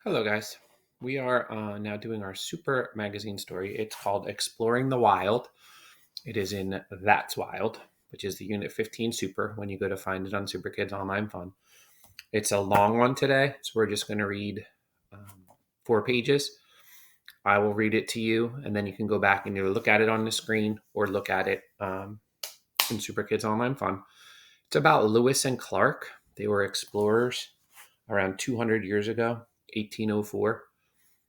Hello, guys. We are now doing our super magazine story. It's called Exploring the Wild. It is in That's Wild, which is the Unit 15 Super when you go to find it on Super Kids Online Fun. It's a long one today, so we're just going to read 4 pages. I will read it to you, and then you can go back and either look at it on the screen or look at it in Super Kids Online Fun. It's about Lewis and Clark. They were explorers around 200 years ago, 1804.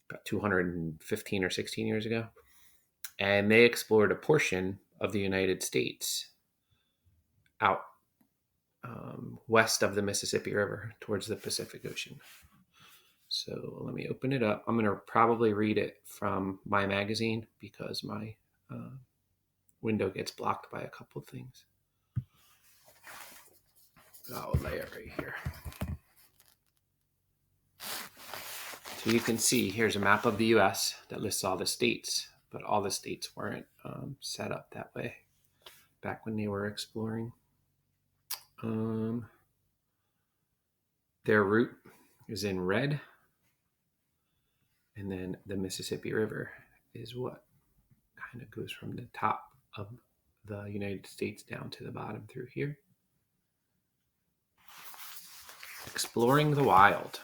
About 215 or 16 years ago. And they explored a portion of the United States out west of the Mississippi River towards the Pacific Ocean. So let me open it up. I'm going to probably read it from my magazine because my window gets blocked by a couple of things. I'll lay it right here. So you can see here's a map of the US that lists all the states, but all the states weren't set up that way back when they were exploring. Their route is in red, and then the Mississippi River is what kind of goes from the top of the United States down to the bottom through here. Exploring the wild.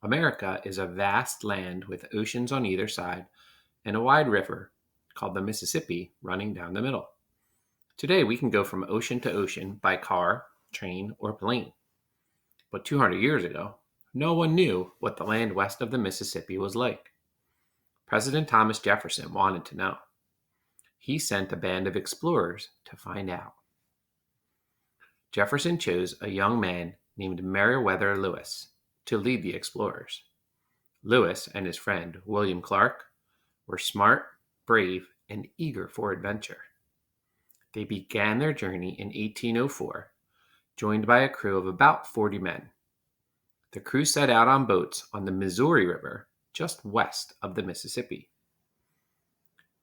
America is a vast land with oceans on either side and a wide river called the Mississippi running down the middle. Today we can go from ocean to ocean by car, train, or plane. But 200 years ago, no one knew what the land west of the Mississippi was like. President Thomas Jefferson wanted to know. He sent a band of explorers to find out. Jefferson chose a young man named Meriwether Lewis to lead the explorers. Lewis and his friend, William Clark, were smart, brave, and eager for adventure. They began their journey in 1804, joined by a crew of about 40 men. The crew set out on boats on the Missouri River, just west of the Mississippi.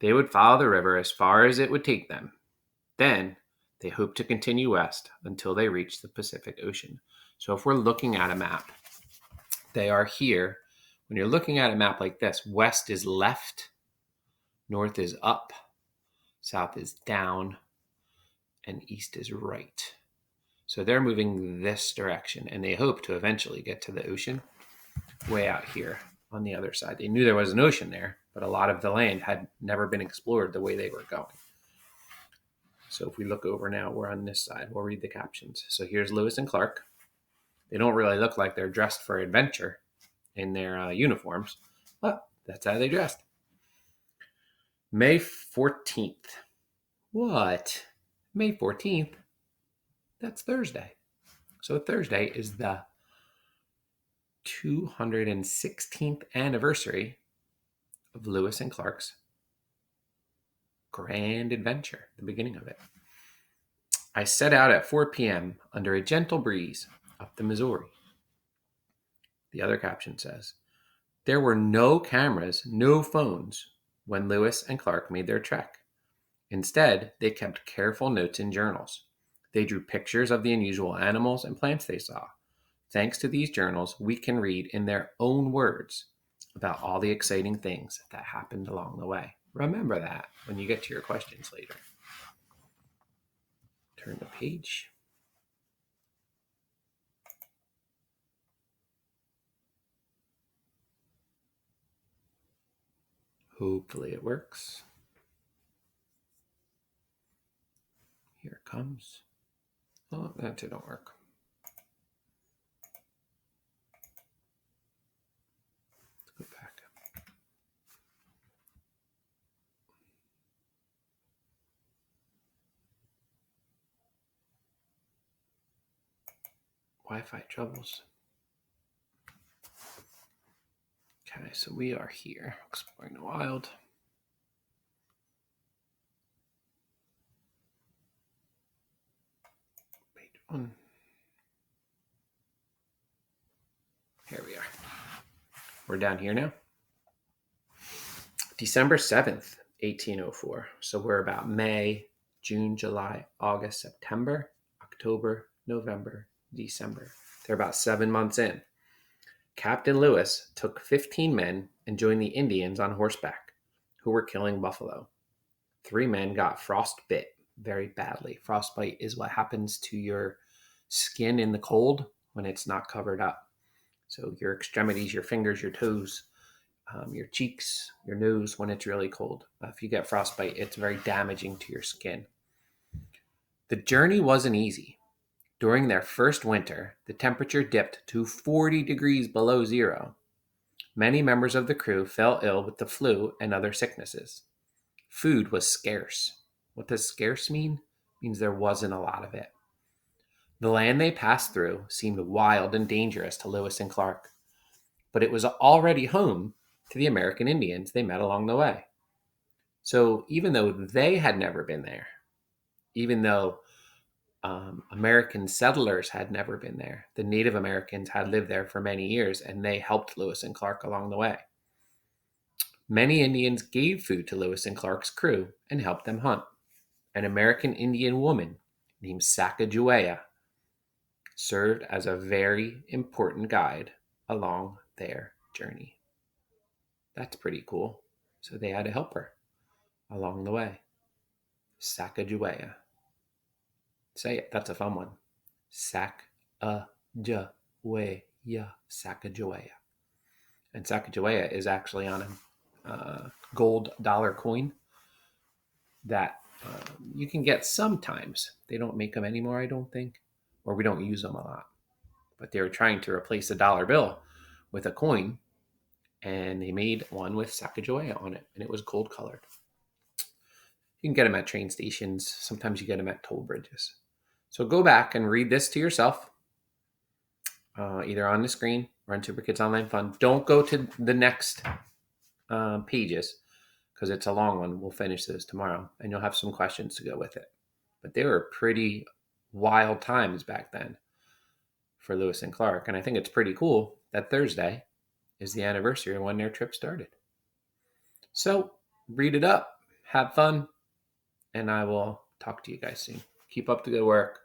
They would follow the river as far as it would take them. Then they hoped to continue west until they reached the Pacific Ocean. So if we're looking at a map, they are here. When you're looking at a map like this, west is left, north is up, south is down, and east is right. So they're moving this direction, and they hope to eventually get to the ocean way out here on the other side. They knew there was an ocean there, but a lot of the land had never been explored the way they were going. So if we look over now, we're on this side. We'll read the captions. So here's Lewis and Clark. They don't really look like they're dressed for adventure in their uniforms, but that's how they dressed. May 14th. What? May 14th? That's Thursday. So Thursday is the 216th anniversary of Lewis and Clark's grand adventure, the beginning of it. I set out at 4 p.m. under a gentle breeze up the Missouri. The other caption says, there were no cameras, no phones when Lewis and Clark made their trek. Instead, they kept careful notes in journals. They drew pictures of the unusual animals and plants they saw. Thanks to these journals, we can read in their own words about all the exciting things that happened along the way. Remember that when you get to your questions later. Turn the page. Hopefully it works. Here it comes. Oh, that didn't work. Let's go back. Wi-Fi troubles. Okay, so we are here, exploring the wild. Page 1. Here we are. We're down here now. December 7th, 1804. So we're about May, June, July, August, September, October, November, December. They're about 7 months in. Captain Lewis took 15 men and joined the Indians on horseback, who were killing buffalo. 3 men got frostbite very badly. Frostbite is what happens to your skin in the cold when it's not covered up. So your extremities, your fingers, your toes, your cheeks, your nose when it's really cold. If you get frostbite, it's very damaging to your skin. The journey wasn't easy. During their first winter, the temperature dipped to 40 degrees below zero. Many members of the crew fell ill with the flu and other sicknesses. Food was scarce. What does scarce mean? It means there wasn't a lot of it. The land they passed through seemed wild and dangerous to Lewis and Clark, but it was already home to the American Indians they met along the way. So even though they had never been there, even though American settlers had never been there, the Native Americans had lived there for many years, and they helped Lewis and Clark along the way. Many Indians gave food to Lewis and Clark's crew and helped them hunt. An American Indian woman named Sacagawea served as a very important guide along their journey. That's pretty cool. So they had to help her along the way. Sacagawea. Say it. That's a fun one. Sacagawea. Sacagawea. And Sacagawea is actually on a gold dollar coin that you can get sometimes. They don't make them anymore, I don't think, or we don't use them a lot. But they were trying to replace a dollar bill with a coin, and they made one with Sacagawea on it, and it was gold colored. You can get them at train stations. Sometimes you get them at toll bridges. So go back and read this to yourself, either on the screen or on Super Kids Online Fun. Don't go to the next pages because it's a long one. We'll finish this tomorrow, and you'll have some questions to go with it. But they were pretty wild times back then for Lewis and Clark, and I think it's pretty cool that Thursday is the anniversary of when their trip started. So read it up, have fun, and I will talk to you guys soon. Keep up the good work.